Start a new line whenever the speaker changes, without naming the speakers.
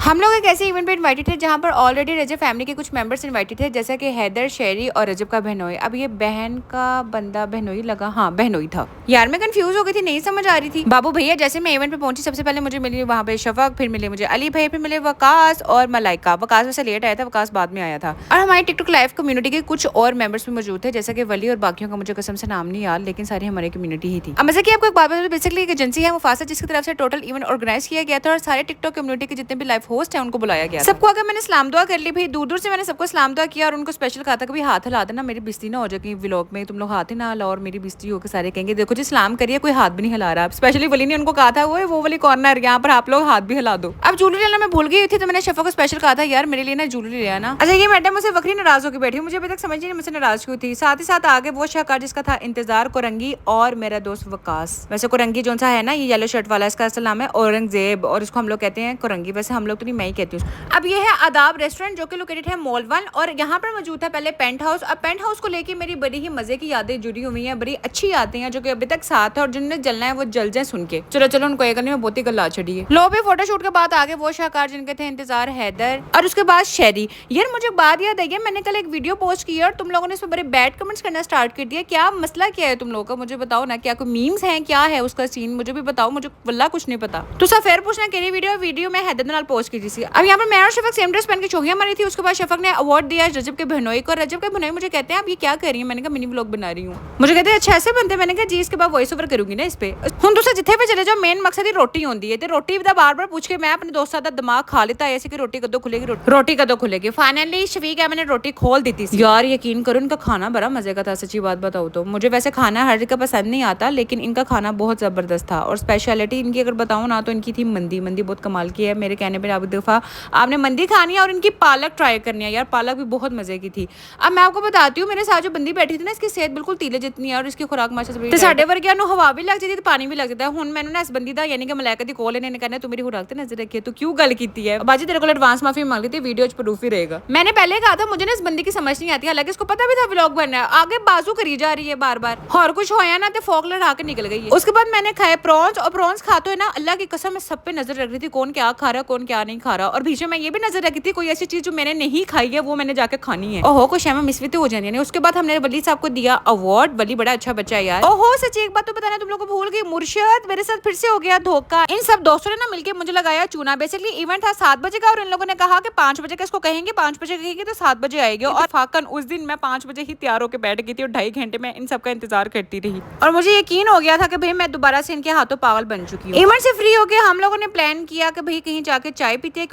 हम लोग एक ऐसे इवेंट पे इनवाइटेड थे जहाँ पर ऑलरेडी रजब फैमिली के कुछ मेंबर्स इनवाइटेड थे, जैसा कि हैदर, शेरी और रजब का बहनोई। अब ये बहन का बंदा बहनोई लगा, हाँ बहनोई था यार। मैं कंफ्यूज हो गई थी, नहीं समझ आ रही थी। बाबू भैया जैसे मैं इवेंट पे पहुंची, सबसे पहले मुझे मिली वहाँ पे शफक, फिर मिले मुझे अली भैया, फिर मिले वकास और मलाइका। वकास वैसे लेट आया था, वकास बाद में आया था। और हमारी टिकटॉक लाइव कम्युनिटी के कुछ और मेंबर्स भी मौजूद थे, जैसा कि वली और बाकियों का मुझे कसम से नाम नहीं याद, लेकिन सारी हमारी कम्युनिटी ही थी। अब मजा की आपको एक बात बता दूं, बेसिकली एक एजेंसी है मुफासा, जिसकी तरफ से टोटल इवेंट ऑर्गेनाइज किया गया था और सारे टिकटॉक कम्युनिटी के जितने भी लाइव होस्ट हैं उनको बुलाया गया। सबको अगर मैंने सलाम दुआ कर ली भाई, दूर दूर से मैंने सबको सलाम दुआ किया और उनको स्पेशल कहा था कि हाथ हिला देना, मेरी बिस्ती ना हो जाए कहीं व्लॉग में, तुम लोग हाथ ही ना हिलाओ और मेरी बिस्ती होकर सारे कहेंगे देखो जी सलाम करिए, कोई हाथ भी नहीं हिला रहा। स्पेशली वली ने उनको कहा था वो वाली कॉर्नर यहाँ पर आप लोग हाथ भी हिला दो। अब ज्वेलरी लेना मैं भूल गई थी, तो मैंने शफा को स्पेशल कहा था यार मेरे लिए ना ज्वेलरी ले आना। अच्छा ये मैडम मुझसे वक्री नाराज होकर बैठी, मुझे अभी तक समझ नहीं मुझसे नाराज क्यों थी। साथ ही साथ आगे वो शाहकार जिसका था इंतजार, कोरंगी और मेरा दोस्त वकास। वैसे कोरंगी जो सा है ना, ये येलो शर्ट वाला, इसका असल नाम है औरंगजेब और इसको हम लोग कहते हैं कोरंगी। वैसे हम लोग तो नहीं, मैं ही कहती हूँ। अब ये है आदाब रेस्टोरेंट जो कि लोकेटेड है मॉल 1 और यहाँ पर मौजूद है पहले पेंट हाउस। अब पेंट हाउस को लेके मेरी बड़ी ही मजे की यादें जुड़ी हुई हैं, बड़ी अच्छी यादें हैं जो कि अभी तक साथ है और जिन्हें जलना है वो जल जाए सुन के। चलो चलो उनको ये करने में बहुत ही गल्ला चढ़ी है। लो भी फोटोशूट के बाद आगे वो शाहकार जिनके थे इंतजार, हैदर और उसके बाद शेरी। यार मुझे बात याद आई है, मैंने कल एक वीडियो पोस्ट की और तुम लोगों ने इसमें बड़े बैड कमेंट्स करना स्टार्ट कर दिया। क्या मसला क्या है तुम लोगों का, मुझे बताओ ना। क्या कोई मीम्स हैं, क्या है उसका सीन, मुझे भी बताओ, मुझे वल्ला कुछ नहीं पता। तो सब फिर पूछना कि वीडियो में हैदर नाल पोस्ट की थी। अब यहाँ पर मैं और शफक सेम ड्रेस पहन के चोहियां मारी थी। उसके बाद शफक ने अवार्ड दिया रजब के बहनोई को। रजब के बहनोई मुझे कहते हैं आप ये क्या कर रही है, मैंने कहा मिनी व्लॉग बना रही हूँ। मुझे कहते हैं अच्छा ऐसे बनते, मैंने कहा जी इसके बाद वॉइस ओवर करूंगी ना इस पे। हम दूसरे जिथे पे चले जाओ मेन मकसद ही रोटी होती है, रोटी का बार बार पूछ के मैं अपने दोस्तों का दिमाग खा लेता है ऐसे कि रोटी कदों खुलेगी, रोटी कदों खुलेगी। फाइनली शफीक है, मैंने रोटी खोल दी थी। यार यकीन करो इनका खाना बड़ा मजे का था, सच्ची बात बताओ तो। मुझे वैसे खाना हर जगह पसंद नहीं आता, लेकिन इनका खाना बहुत जबरदस्त था। और स्पेशलिटी इनकी अगर बताऊं ना तो इनकी थी मंदी। मंदी बहुत कमाल की है, मेरे कहने पर आप दफा आपने मंदी खानी है और इनकी पालक ट्राई करनी है। यार पालक भी बहुत मजे की थी। अब मैं आपको बताती हूँ, मेरे साथ जो बंदी बैठी थी ना, इसकी सेहत बिल्कुल तीले जितनी है और इसकी खुराक माशा साढ़े वर्गिया हवा भी लग जाती है, पानी भी लग जाता है। हूँ मैंने ना इस बंदी का यानी कि मलाइका दी कॉल इन्हें कहना तू मेरी खुराक ते नजर रखिए, तो क्यों गल की है बाजी, तेरे को एडवांस माफी मांग ली थी, वीडियो प्रूफ ही रहेगा। मैंने पहले कहा था मुझे ना इस बंदी की समझ नहीं आती, हालांकि इसको पता भी था व्लॉग बनना है, आगे बाजू करी जा रही है बार बार। और कुछ होया ना तो फोक लड़ा के निकल गई है। उसके बाद मैंने खाए प्रॉन्स, और प्रॉन्स खाते है ना अल्लाह की कसम मैं सब पे नजर रख रही थी, कौन क्या खा रहा है कौन क्या नहीं खा रहा। और बीच में मैं ये भी नजर रखी थी कोई ऐसी चीज जो मैंने नहीं खाई है वो मैंने जाके खानी है। ओहो कुछ है मिसवित हो जानी है। उसके बाद हमने वली साहब को दिया अवार्ड। वली बड़ा अच्छा बच्चा है यार। ओहो सच्ची एक बात तो बताना तुम लोग को भूल गई, मुर्शद मेरे साथ फिर से हो गया धोखा। इन सब दोस्तों ने ना मिलकर मुझे लगाया चूना। बेसिकली इवेंट था 7 बजे का और इन लोगों ने कहा कि 5 बजे का इसको कहेंगे, 5 बजे कहेंगे तो 7 बजे आएगी। और फाकन उस दिन मैं 5 बजे ही तैयार होकर बैठ गई थी और 2.5 घंटे में इन सबका इंतजार करती रही और मुझे यकीन हो गया था कि भाई मैं दोबारा से इनके हाथों पागल बन चुकी हूँ। इवेंट से फ्री होकर हम लोगों ने प्लान किया कि भाई कहीं जाके चाय पीते।